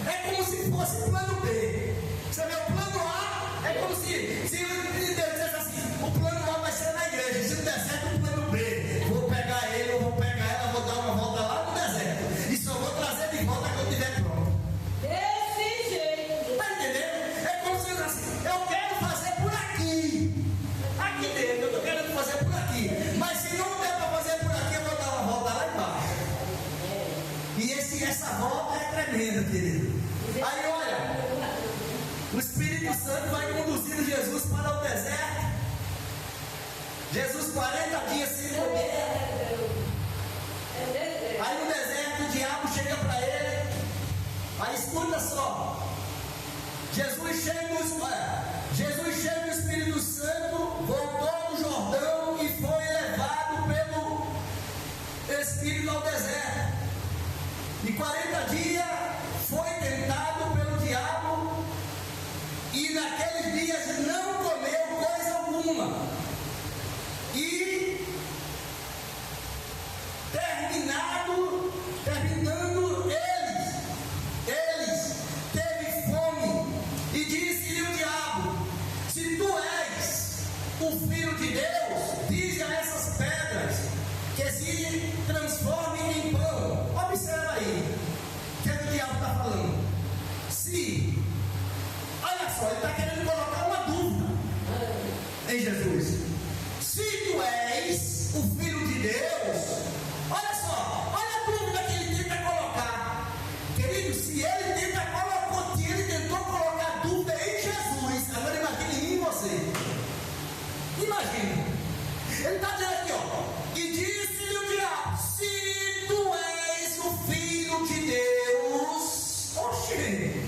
É como se fosse o plano B. Você vê, o plano A é como se Deus dissesse assim: o plano A vai ser na igreja, se no deserto o plano B. Vou pegar ele, eu vou pegar ela, vou dar uma volta lá no deserto. E só vou trazer de volta quando estiver pronto. Desse jeito. Está entendendo? É como se diz assim: eu quero fazer por aqui. Aqui dentro, eu quero fazer por aqui. Mas se não der para fazer por aqui, eu vou dar uma volta lá embaixo. E essa volta é tremenda, querido. Aí olha, o Espírito Santo vai conduzindo Jesus para o deserto. Jesus 40 dias sem comer. Aí no deserto o diabo chega para ele. Aí escuta só. Jesus cheio do Espírito Santo, voltou do Jordão e foi levado pelo Espírito ao deserto. E 40 dias foi tentado pelo diabo, e naqueles dias não comeu coisa alguma. E terminando eles teve fome, e disse-lhe o diabo: se tu és o Filho de Deus, dize a essas pedras que se transformem em pão. Observa aí o que o diabo está falando. Se, olha só, ele está querendo colocar uma dúvida em Jesus. Se tu és o Filho de Deus, olha só, olha a dúvida que ele tenta colocar. Querido, se ele tentou colocar dúvida em Jesus, agora imagine em você. Imagina, ele está dizendo aqui, ó, e disse-lhe o diabo: se tu és o Filho de Deus, oxe,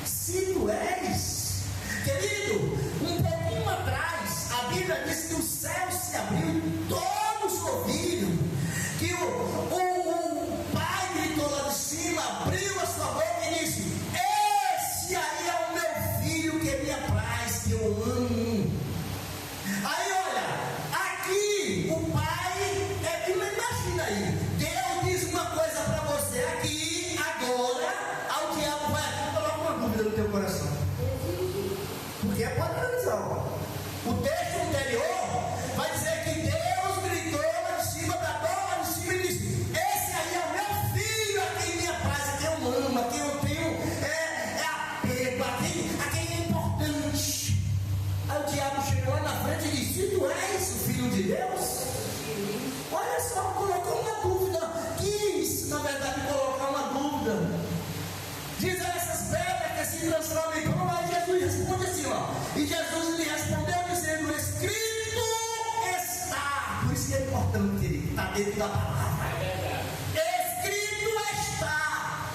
se tu és, querido, um pouquinho atrás, a Bíblia diz que o céu se abriu, todos ouviram, que o Pai gritou lá de cima, abriu a sua boca e disse: esse aí é o meu filho que me apraz, que eu amo. Aí olha, aqui o Pai, imagina aí, Deus diz uma coisa para você aqui, agora, ao diabo vai aqui e coloca uma dúvida no teu coração. Porque é padrãozão. O texto anterior vai dizer que Deus gritou lá de cima, bradou lá de cima e disse: esse aí é o meu filho, a quem me apraz, a quem eu amo, a quem eu tenho apego, a quem é importante. Aí o diabo chegou lá na frente e disse: se tu és o Filho de Deus, olha só, colocou uma dúvida. Quis, na verdade, colocar uma dúvida. Diz a essas pedras que se transformam em pão. Aí Jesus responde assim, ó. E Jesus dentro da palavra. Escrito está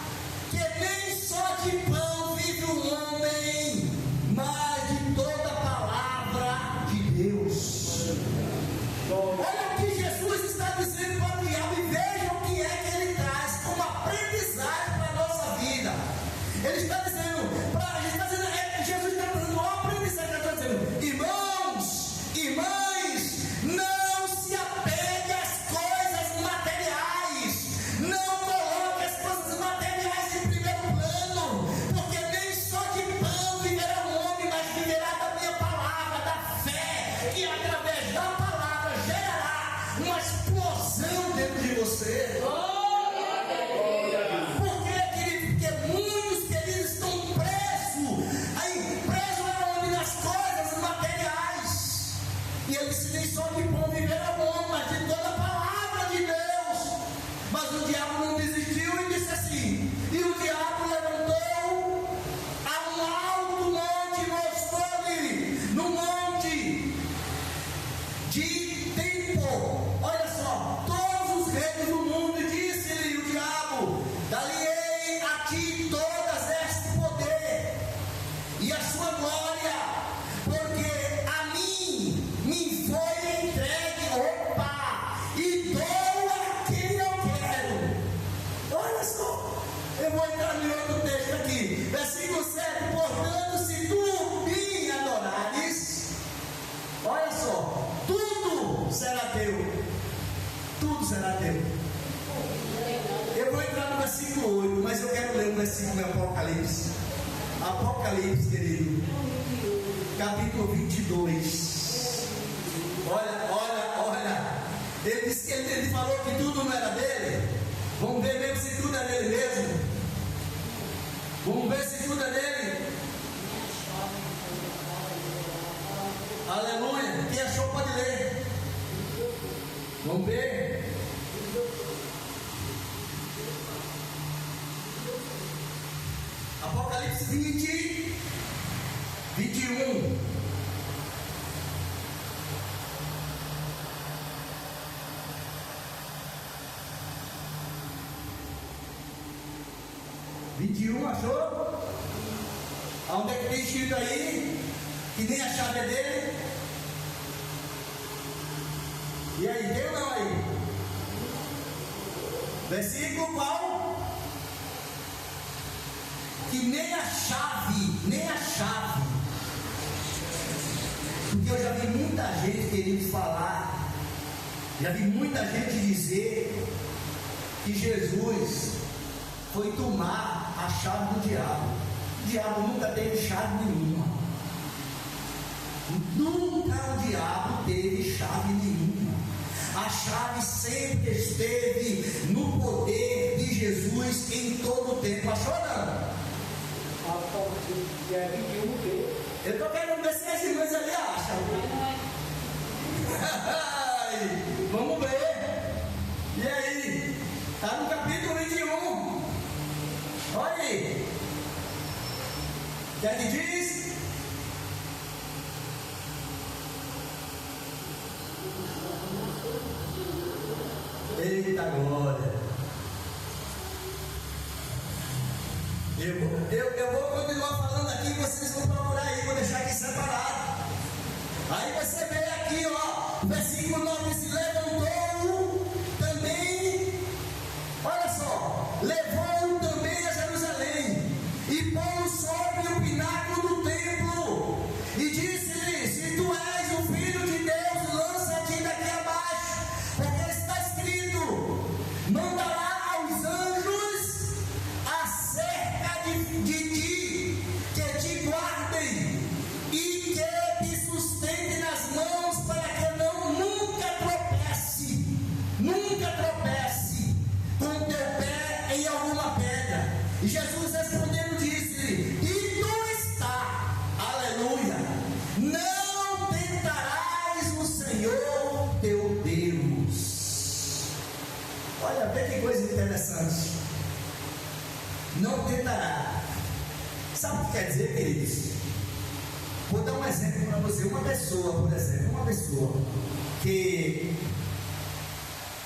que nem só de pão vive o homem, mas de toda a palavra de Deus. Olha o que Jesus está dizendo para o diabo e veja o que é que ele traz como aprendizagem para a nossa vida. Ele está dizendo, Jesus está dando uma aprendizagem, ele está dizendo, irmãs, não se apegue às coisas materiais, não coloque as coisas materiais em primeiro plano, porque nem só de pão viverá o homem, mas viverá da minha palavra, da fé, que através da palavra gerará uma explosão dentro de você. E ele disse, nem só de pão viverá o homem, mas de toda a palavra de Deus. Mas o diabo não desistiu e disse assim, e o diabo levantou a um alto monte, mostrou-lhe no monte de tempo, olha só, todos os reinos do mundo, e disse-lhe o diabo, dar-lhe-ei a ti todas este poder e a sua glória, porque me foi entregue, e dou a quem eu quero. Olha só, eu vou entrar em outro texto aqui, versículo 7, portanto, se tu me adorares, olha só, tudo será teu, tudo será teu. Eu vou entrar no versículo 8, mas eu quero ler um versículo em Apocalipse, querido, capítulo 22. Olha, ele disse que ele falou que tudo não era dele. Vamos ver mesmo se tudo é dele mesmo. Vamos ver se tudo é dele. Aleluia. Quem achou pode ler. Vamos ver. Apocalipse 20, 21. Achou? Onde é que tem escrito aí? Que nem a chave é dele? E aí, deu ou não aí? Versículo qual? Que nem a chave. Porque eu já vi muita gente querendo falar, já vi muita gente dizer que Jesus foi tomar a chave do diabo. O diabo nunca teve chave nenhuma. Nunca o diabo teve chave nenhuma. A chave sempre esteve no poder de Jesus em todo o tempo. Achou não? Eu estou querendo ver se as irmãs ali acham. Vamos ver. E aí? Está no capítulo 21. Olha aí. O que é que diz? Eita glória. Eu vou continuar falando aqui, vocês vão procurar aí, vou deixar aqui separado. Aí você vê aqui, ó, versículo 9, se levantou também, olha só, levou também a Jerusalém, e pôs sobre o pináculo do templo, e disse-lhe, se tu és o Filho de Deus, lança-te daqui abaixo, porque está escrito, mandará aos anjos acerca de ti, que te guardem, e que te sustentem nas mãos, para que nunca tropece com teu pé em alguma pedra. E Jesus respondendo disse-lhe, e tu está, aleluia, não tentarás o Senhor teu Deus. Olha, vê que coisa interessante. Não tentará. Sabe o que quer dizer, queridos? Vou dar um exemplo para você. Uma pessoa, por exemplo, que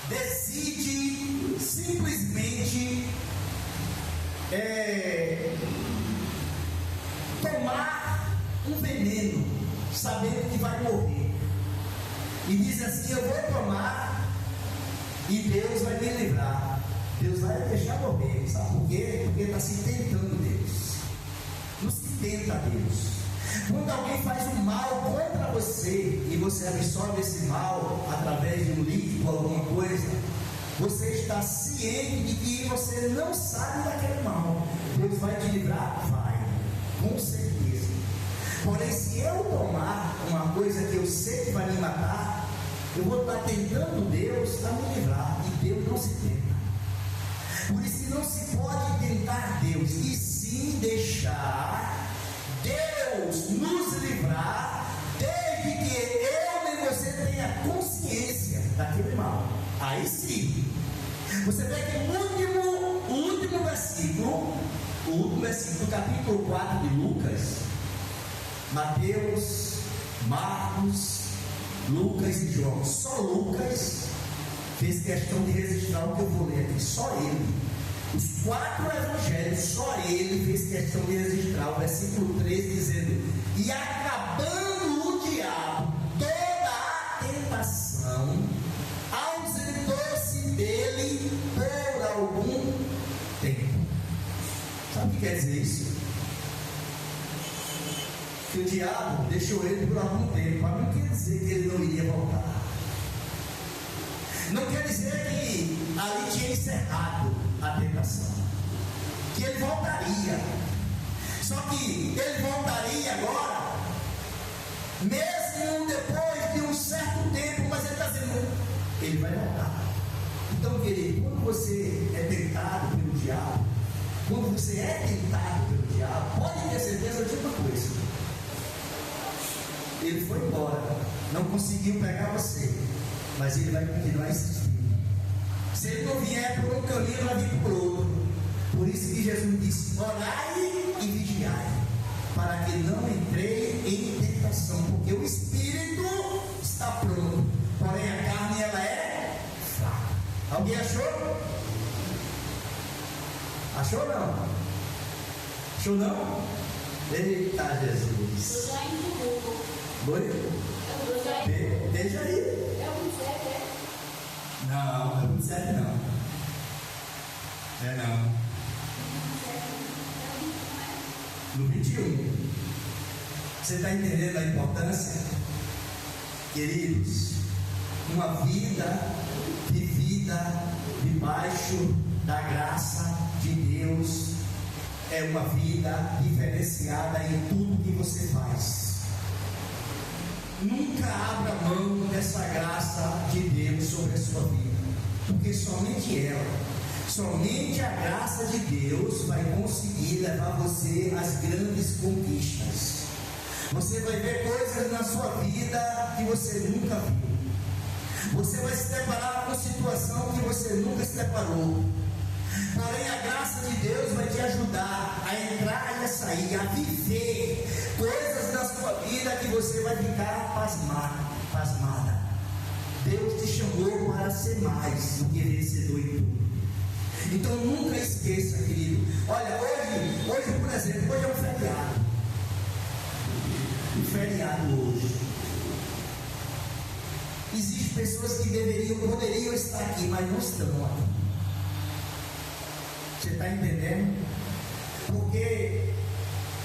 decide simplesmente tomar um veneno, sabendo que vai morrer, e diz assim: eu vou tomar e Deus vai me livrar, Deus vai deixar morrer. Sabe por quê? Porque está se tentando Deus. Não se tenta Deus. Quando alguém faz um mal contra você e você absorve esse mal através de um líquido ou alguma coisa, você está ciente de que você não sabe daquele mal. Deus vai te livrar? Vai, com certeza. Porém, se eu tomar uma coisa que eu sei que vai me matar, eu vou estar tentando Deus a me livrar. E Deus não se tenta. Por isso não se pode tentar Deus, e sim deixar Deus nos livrar, desde que eu e você tenha consciência daquele mal. Aí sim. Você vê que o último versículo do capítulo 4 de Lucas, Mateus, Marcos, Lucas e João, só Lucas fez questão de registrar o que eu vou ler aqui, só ele. Os 4 evangelhos, só ele fez questão de registrar o versículo 13, dizendo: e acabando o diabo toda a tentação, ausentou-se dele por algum tempo. Sabe o que quer dizer isso? Que o diabo deixou ele por algum tempo, mas não quer dizer que ele não iria voltar. Não quer dizer que ali tinha encerrado a tentação, que ele voltaria. Só que ele voltaria agora, mesmo depois de um certo tempo, mas ele está dizendo, ele vai voltar. Então, querido, quando você é tentado pelo diabo, quando você é tentado pelo diabo, pode ter certeza de uma coisa: ele foi embora, não conseguiu pegar você, mas ele vai continuar insistindo. Se ele não vier por um caminho, ele vai vir por outro. Por isso que Jesus disse: orai e vigiai, para que não entrei em tentação, porque o espírito está pronto, porém a carne ela é fraca. Alguém achou? Achou não? Achou não? Eita Jesus! Eu já empurro. Oi? Eu já empurro. Deixa aí. Não, é 27 não. É não. No 21. Você está entendendo a importância? Queridos, uma vida vivida debaixo da graça de Deus é uma vida diferenciada em tudo que você faz. Nunca abra mão dessa graça de Deus sobre a sua vida, porque somente a graça de Deus vai conseguir levar você às grandes conquistas. Você vai ver coisas na sua vida que você nunca viu. Você vai se deparar com situação que você nunca se deparou. Porém, a graça de Deus vai te ajudar a entrar e a sair, a viver coisas na sua vida que você vai ficar pasmada. Deus te chamou para ser mais do que vencedor em tudo. Então nunca esqueça, querido. Olha, hoje, por exemplo, hoje é um feriado. Um feriado hoje. Existem pessoas que poderiam estar aqui, mas não estão aqui. Você está entendendo? Porque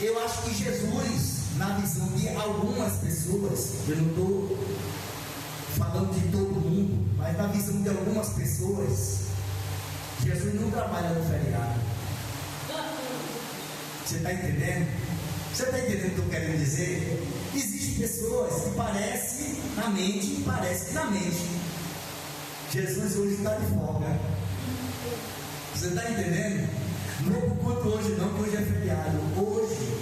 eu acho que Jesus, na visão de algumas pessoas, eu não estou falando de todo mundo, mas na visão de algumas pessoas, Jesus não trabalha no feriado. Você está entendendo? Você está entendendo o que eu quero dizer? Existem pessoas que parece na mente. Jesus hoje está de folga. Você está entendendo? Não é por conta hoje não, que hoje é feriado. Hoje,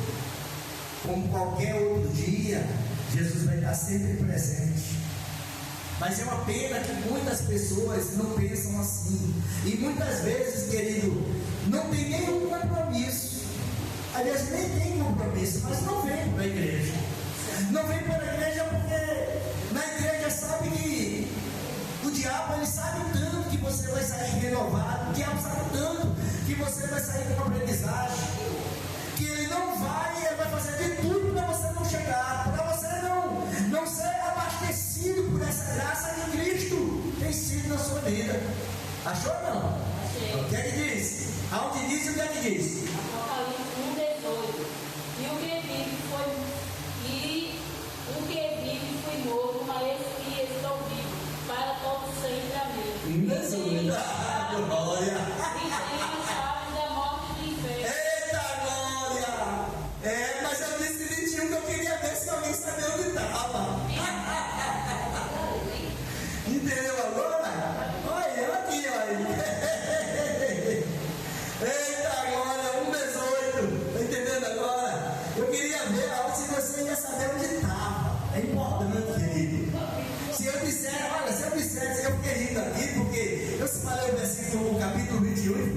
como qualquer outro dia, Jesus vai estar sempre presente. Mas é uma pena que muitas pessoas não pensam assim. E muitas vezes, querido, não tem nenhum compromisso. Aliás, nem tem compromisso, mas não vem para a igreja. Não vem para a igreja porque na igreja sabe que o diabo ele sabe tanto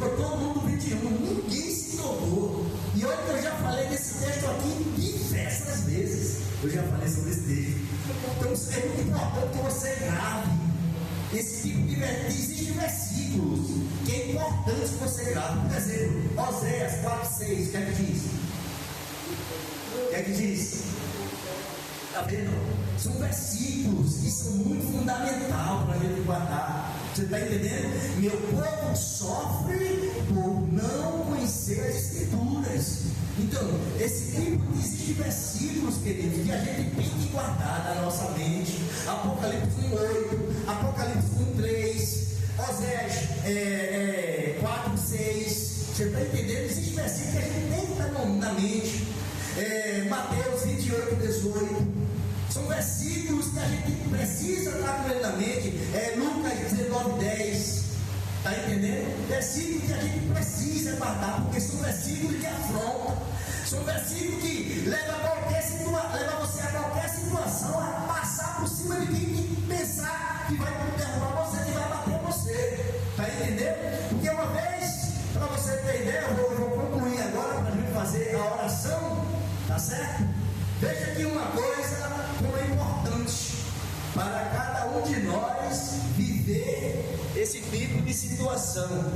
Ficou todo mundo 21, ninguém se tocou. E olha que eu já falei desse texto aqui diversas vezes. Eu já falei sobre esse texto. Então é muito importante que você grave esse tipo de existem versículos que é importante que você grave. Por exemplo, Oséias 4,6, o que é que diz? O que é que diz? Está vendo? São versículos que são muito fundamentais para a gente guardar. Você está entendendo? Meu povo sofre por não conhecer as Escrituras. Então, esse tipo de versículos, queridos, que a gente tem que guardar na nossa mente. Apocalipse 1,8, Apocalipse 1,3, Oséias 4,6. Você está entendendo? Existem versículos que a gente tem que estar na mente. Mateus 28,18. São versículos que a gente precisa estar com ele na mente. Lucas 19,10. Está entendendo? Versículos que a gente precisa guardar, porque são versículos que afrontam. São versículos que levam você a qualquer situação a passar por cima de quem pensar que vai derrubar você, que vai bater você. Está entendendo? Porque uma vez, para você ter ideia, eu vou concluir agora para a gente fazer a oração. Tá certo? Veja aqui uma coisa como é importante para cada um de nós viver esse tipo de situação.